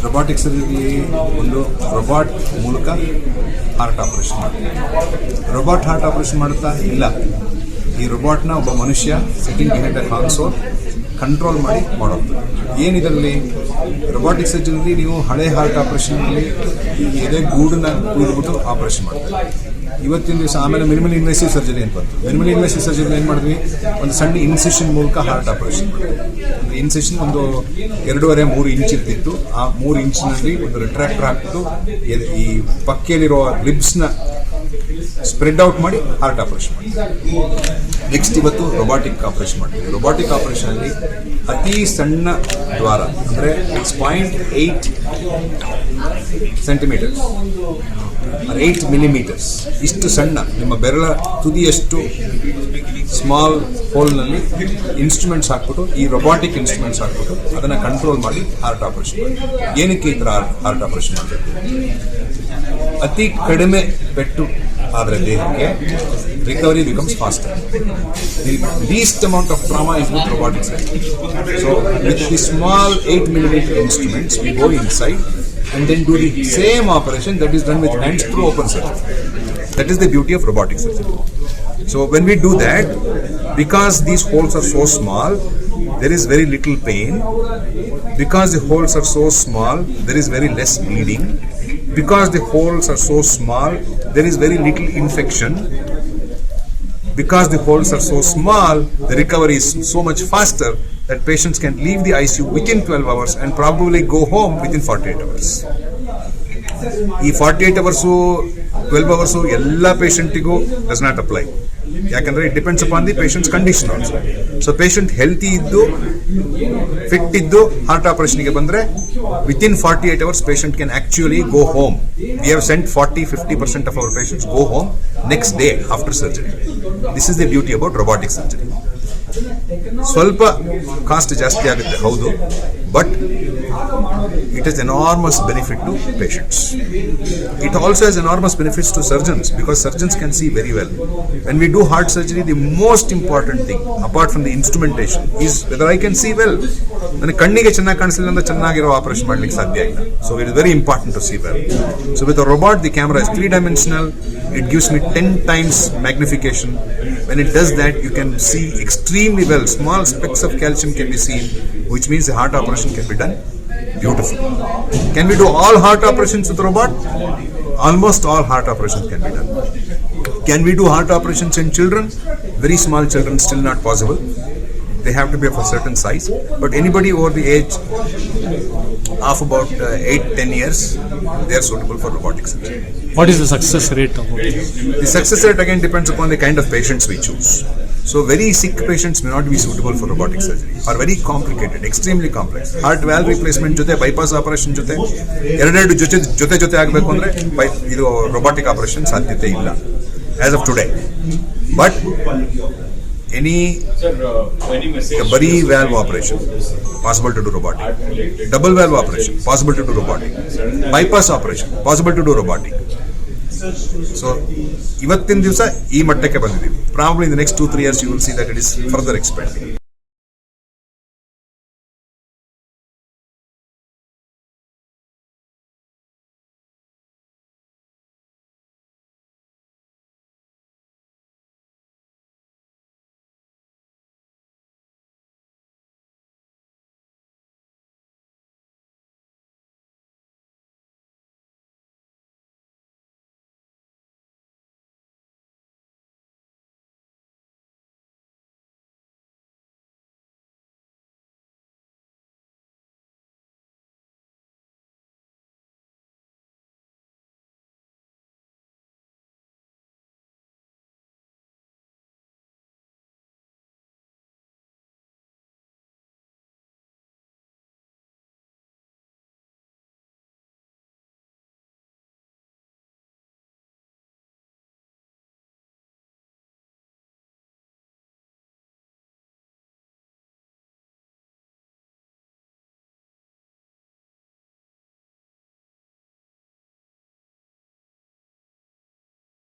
Robotics ಅಲ್ಲಿ ಒಂದು robot ಮೂಲಕ ಹಾರ್ಟ್ ಆಪರೇಷನ್ ಮಾಡ್ತಾರೆ. ರೋಬೋಟ್ ಹಾರ್ಟ್ ಆಪರೇಷನ್ ಮಾಡುತ್ತಾ ಇಲ್ಲ, ಈ ರೋಬೋಟ್ನ ಒಬ್ಬ ಮನುಷ್ಯ ಸಿಟ್ಟಿಂಗ್ ಬಿಹೈಂಡ್ ಅ ಕನ್ಸೋಲ್ ಕಂಟ್ರೋಲ್ ಮಾಡಿ ಮಾಡೋದು. ಏನಿದರಲ್ಲಿ ರೊಬಾಟಿಕ್ ಸರ್ಜರಿಲಿ ನೀವು ಹಳೆ ಹಾರ್ಟ್ ಆಪರೇಷನ್ನಲ್ಲಿ ಎದೆ ಗೂಡನ್ನ ಕೂಡ್ಬಿಟ್ಟು ಆಪರೇಷನ್ ಮಾಡ್ತಾರೆ. ಇವತ್ತಿನ ದಿವಸ ಆಮೇಲೆ ಮಿನಿಮಲ್ ಇನ್ವೆಸಿವ್ ಸರ್ಜರಿ ಅಂತ ಬಂತು. ಮಿನಿಮಲ್ ಇನ್ವೆಸಿವ್ ಸರ್ಜರಿ ಏನು ಮಾಡಿದ್ವಿ, ಒಂದು ಸಣ್ಣ ಇನ್ಸೆಷನ್ ಮೂಲಕ ಹಾರ್ಟ್ ಆಪರೇಷನ್ ಮಾಡಿದ್ವಿ. ಇನ್ಸೆಷನ್ ಒಂದು 2.5-3 ಇಂಚ್ ಇರ್ತಿತ್ತು. ಆ 3 ಇಂಚಿನಲ್ಲಿ ಒಂದು ರಿಟ್ರಾಕ್ಟರ್ ಹಾಕ್ಬಿಟ್ಟು ಈ ಪಕ್ಕೆಯಲ್ಲಿರೋ ರಿಬ್ಸ್ನ ಸ್ಪ್ರೆಡ್ ಔಟ್ ಮಾಡಿ ಹಾರ್ಟ್ ಆಪರೇಷನ್ ಮಾಡ್ತೀವಿ. ನೆಕ್ಸ್ಟ್ ಇವತ್ತು ರೊಬಾಟಿಕ್ ಆಪರೇಷನ್ ಮಾಡ್ತೀವಿ. ರೊಬಾಟಿಕ್ ಆಪರೇಷನ್ ಅಲ್ಲಿ ಅತಿ ಸಣ್ಣ ದ್ವಾರ ಅಂದರೆ 6.8 ಸೆಂಟಿಮೀಟರ್ಸ್ 8 ಮಿಲಿಮೀಟರ್ಸ್, ಇಷ್ಟು ಸಣ್ಣ ನಿಮ್ಮ ಬೆರಳ ತುದಿಯಷ್ಟು ಸ್ಮಾಲ್ ಹೋಲ್ನಲ್ಲಿ ಇನ್ಸ್ಟ್ರೂಮೆಂಟ್ಸ್ ಹಾಕ್ಬಿಟ್ಟು, ಈ ರೊಬಾಟಿಕ್ ಇನ್ಸ್ಟ್ರೂಮೆಂಟ್ಸ್ ಹಾಕ್ಬಿಟ್ಟು ಅದನ್ನು ಕಂಟ್ರೋಲ್ ಮಾಡಿ ಹಾರ್ಟ್ ಆಪರೇಷನ್ ಮಾಡಿ. ಏನಕ್ಕೆ ಈ ಥರ ಹಾರ್ಟ್ ಆಪರೇಷನ್ ಮಾಡಬೇಕು? ಅತಿ ಕಡಿಮೆ ಪೆಟ್ಟು ಆದರೆ ದೇಹಕ್ಕೆ recovery becomes faster. The list amount of trauma is with robotic surgery. So with the small 8 millimeter instruments we go inside and then do the same operation that is done with hands through open surgery. That is the beauty of robotic surgery. So when we do that, because these holes are so small, there is very little pain. Because the holes are so small, there is very less bleeding. Because the holes are so small, there is very little infection. Because the holes are so small, the recovery is so much faster that patients can leave the ICU within 12 hours and probably go home within 48 hours. ಈ 48 hours 12 hours ಎಲ್ಲ ಪೇಷಂಟಿಗೂ does not apply. ಯಾಕಂದರೆ it depends upon the patients condition also. So patient healthy ಇದ್ದು fit ಇದ್ದು heart ಆಪರೇಷನ್ಗೆ ಬಂದರೆ within 48 hours patient can actually go home. We have scent 40-50% of our patients go home next day after surgery. This is the beauty about robotic surgery. ಸ್ವಲ್ಪ cost ಜಾಸ್ತಿ ಆಗುತ್ತೆ ಹೌದು, but it has enormous benefit to patients. It also has enormous benefits to surgeons because surgeons can see very well. When we do heart surgery, the most important thing apart from the instrumentation is whether I can see well. ನನ್ನ ಕಣ್ಣಿಗೆ ಚೆನ್ನಾಗಿ ಕಾಣಿಸಲಿಲ್ಲ ಅಂದ್ರೆ ಚೆನ್ನಾಗಿರೋ operation ಮಾಡ್ಲಿಕ್ಕೆ ಸಾಧ್ಯ ಇಲ್ಲ. So it is very important to see well. So with a robot, the camera is 3-dimensional. It gives me 10 times magnification. When it does that, you can see extremely well. Small specks of calcium can be seen, which means the heart operation can be done beautiful. Can we do all heart operations with robot? Almost all heart operations can be done. Can we do heart operations in children? Very small children, still not possible. They have to be of a certain size. But anybody over the age of about 8-10 years, they are suitable for robotic surgery. What is the success rate of it? The success rate again depends upon the kind of patients we choose. So very sick patients may not be suitable for robotic surgery, or very complicated, extremely complex. Heart valve replacement ಜೊತೆ bypass operation ಜೊತೆ ಎರಡೆರಡು ಜೊತೆ ಆಗಬೇಕು ಅಂದ್ರೆ ಇದು robotic operation ಸಾಧ್ಯತೆ ಇಲ್ಲ as of today. But any bari valve operation possible to do robotic, double valve operation possible to do robotic, bypass operation possible to do robotic. So ಇವತ್ತಿನ ದಿವಸ ಈ ಮಟ್ಟಕ್ಕೆ ಬಂದಿದ್ದೀವಿ. Probably in the next 2-3 years you will see that it is further expanding.